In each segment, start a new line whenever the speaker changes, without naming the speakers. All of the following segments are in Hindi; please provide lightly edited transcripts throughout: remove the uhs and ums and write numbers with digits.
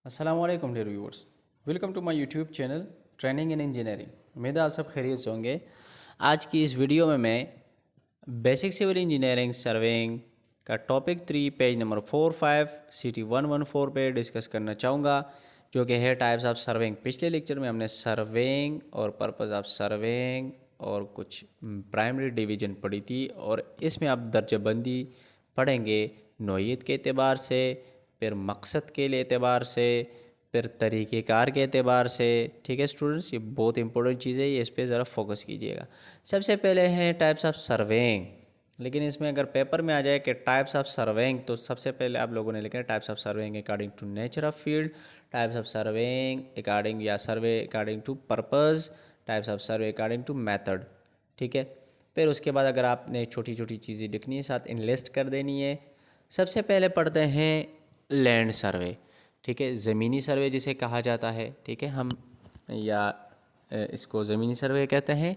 अस्सलाम वालेकुम dear viewers, welcome to my YouTube channel training in engineering. उम्मीद है आप सब खैरियत से होंगे। आज की इस वीडियो में मैं बेसिक सिविल इंजीनियरिंग सर्वेइंग का टॉपिक 3 पेज नंबर 4-5 CT 114 पे डिस्कस करना चाहूँगा, जो कि है टाइप्स ऑफ सर्वेइंग। पिछले लेक्चर में हमने सर्वेइंग और पर्पस ऑफ सर्वेइंग और कुछ प्राइमरी डिवीजन पढ़ी थी, और इसमें आप दर्जाबंदी पढ़ेंगे नौइयत के एतबार से, फिर मकसद के लिए एतबार से, फिर तरीक़ेकार के एतबार से। ठीक है स्टूडेंट्स, ये बहुत इंपॉर्टेंट चीज़ है, ये इस पर ज़रा फोकस कीजिएगा। सबसे पहले हैं टाइप्स ऑफ सर्वेइंग, लेकिन इसमें अगर पेपर में आ जाए कि टाइप्स ऑफ सर्वेइंग, तो सबसे पहले आप लोगों ने लिखा है types of surveying according to nature of field, types of surveying according या survey according to purpose, types of survey according to method. ठीक है, फिर उसके बाद अगर आपने छोटी छोटी चीज़ें लिखनी है साथ इनलिस्ट कर देनी है। सबसे पहले पढ़ते हैं लैंड सर्वे। ठीक है, ज़मीनी सर्वे जिसे कहा जाता है, ठीक है, हम या इसको ज़मीनी सर्वे कहते हैं।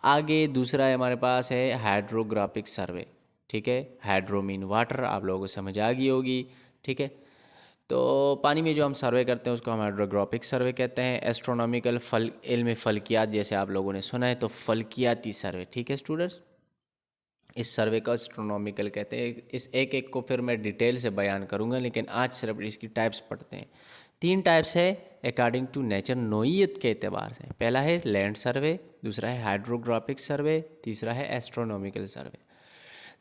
आगे दूसरा है हमारे पास है हाइड्रोग्राफिक सर्वे। ठीक है, हाइड्रो मीन वाटर, आप लोगों को समझ आ गई होगी। ठीक है, तो पानी में जो हम सर्वे करते हैं उसको हम हाइड्रोग्राफिक सर्वे कहते हैं। एस्ट्रोनॉमिकल इल्म फल्कियात जैसे आप लोगों ने सुना है, तो फल्कियाती सर्वे। ठीक है स्टूडेंट्स, इस सर्वे को एस्ट्रोनॉमिकल कहते हैं। इस एक एक को फिर मैं डिटेल से बयान करूंगा, लेकिन आज सिर्फ इसकी टाइप्स पढ़ते हैं। 3 टाइप्स है अकॉर्डिंग टू नेचर, नोइयत के एतबार से। पहला है लैंड सर्वे, दूसरा है हाइड्रोग्राफिक सर्वे, तीसरा है एस्ट्रोनॉमिकल सर्वे।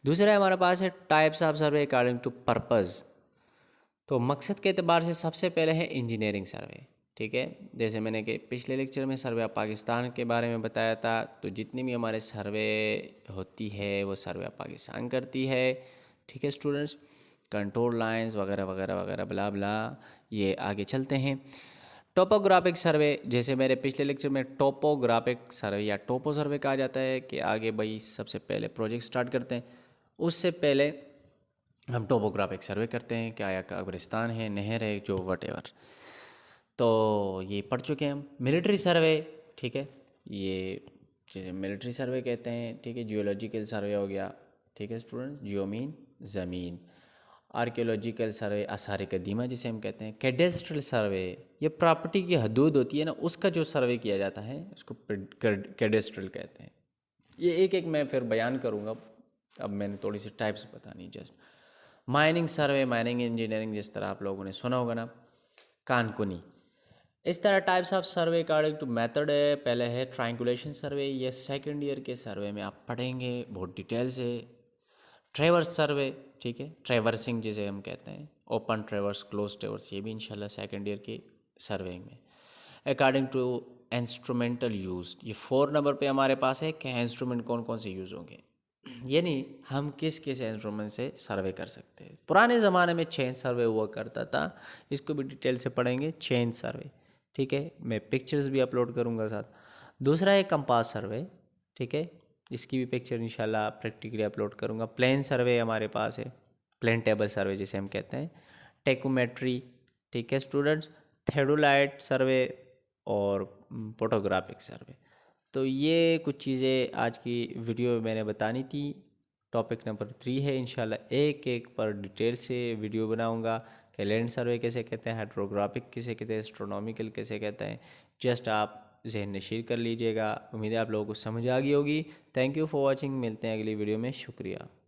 दूसरा है हमारे पास है types of survey according to purpose. तो मकसद के एतबार से सबसे पहले है इंजीनियरिंग सर्वे। ठीक है, जैसे मैंने कि पिछले लेक्चर में सर्वे ऑफ पाकिस्तान के बारे में बताया था, तो जितनी भी हमारे सर्वे होती है वो सर्वे ऑफ पाकिस्तान करती है। ठीक है स्टूडेंट्स, कंट्रोल लाइंस वगैरह वगैरह वगैरह ब्ला ब्ला, ये आगे चलते हैं। टोपोग्राफिक सर्वे, जैसे मेरे पिछले लेक्चर में टोपोग्राफिक सर्वे या टोपो सर्वे कहा जाता है कि आगे भाई सबसे पहले प्रोजेक्ट स्टार्ट करते हैं, उससे पहले हम टोपोग्राफिक सर्वे करते हैं कि आया कब्रिस्तान है, नहर है, जो वटेवर। तो ये पढ़ चुके हैं हम। मिलिट्री सर्वे, ठीक है, ये जैसे मिलिट्री सर्वे कहते हैं। ठीक है, जियोलॉजिकल सर्वे हो गया। ठीक है स्टूडेंट्स, जियो मीन ज़मीन। आर्कियोलॉजिकल सर्वे आसार कदीमा जिसे हम कहते हैं। कैडेस्ट्रल सर्वे, ये प्रॉपर्टी की हदूद होती है ना, उसका जो सर्वे किया जाता है उसको कैडेस्ट्रल कहते हैं। ये एक एक मैं फिर बयान करूँगा, अब मैंने थोड़ी सी टाइप्स बतानी जस्ट। माइनिंग सर्वे, माइनिंग इंजीनियरिंग जिस तरह आप लोगों ने सुना होगा ना, कानकुनी। इस तरह types of survey according to method है। पहले है ट्रायंगुलेशन सर्वे, ये सेकंड ईयर के सर्वे में आप पढ़ेंगे बहुत डिटेल से। ट्रेवर्स सर्वे, ठीक है, ट्रेवर्सिंग जिसे हम कहते हैं, ओपन ट्रेवर्स, क्लोज ट्रेवर्स, ये भी इंशाल्लाह सेकंड ईयर के सर्वे में। अकॉर्डिंग टू इंस्ट्रूमेंटल यूज, ये 4 नंबर पे हमारे पास है कि इंस्ट्रूमेंट कौन कौन से यूज़ होंगे, यानी हम किस किस इंस्ट्रूमेंट से सर्वे कर सकते हैं। पुराने ज़माने में चेन सर्वे हुआ करता था, इसको भी डिटेल से पढ़ेंगे, चेन सर्वे। ठीक है, मैं पिक्चर्स भी अपलोड करूँगा साथ। दूसरा है कंपास सर्वे। ठीक है, इसकी भी पिक्चर इंशाल्लाह प्रैक्टिकली अपलोड करूँगा। प्लेन सर्वे हमारे पास है, प्लेन टेबल सर्वे जिसे हम कहते हैं। टेकोमेट्री, ठीक है स्टूडेंट्स, थेडोलाइट सर्वे और फोटोग्राफिक सर्वे। तो ये कुछ चीज़ें आज की वीडियो में मैंने बतानी थी। टॉपिक नंबर 3 है, इंशाल्लाह एक एक पर डिटेल से वीडियो बनाऊंगा कि लैंड सर्वे कैसे कहते हैं, हाइड्रोग्राफिक किसे कहते हैं, एस्ट्रोनॉमिकल कैसे कहते हैं। जस्ट आप जहन नशीर कर लीजिएगा। उम्मीद है आप लोगों को समझ आ गई होगी। थैंक यू फॉर वॉचिंग, मिलते हैं अगली वीडियो में। शुक्रिया।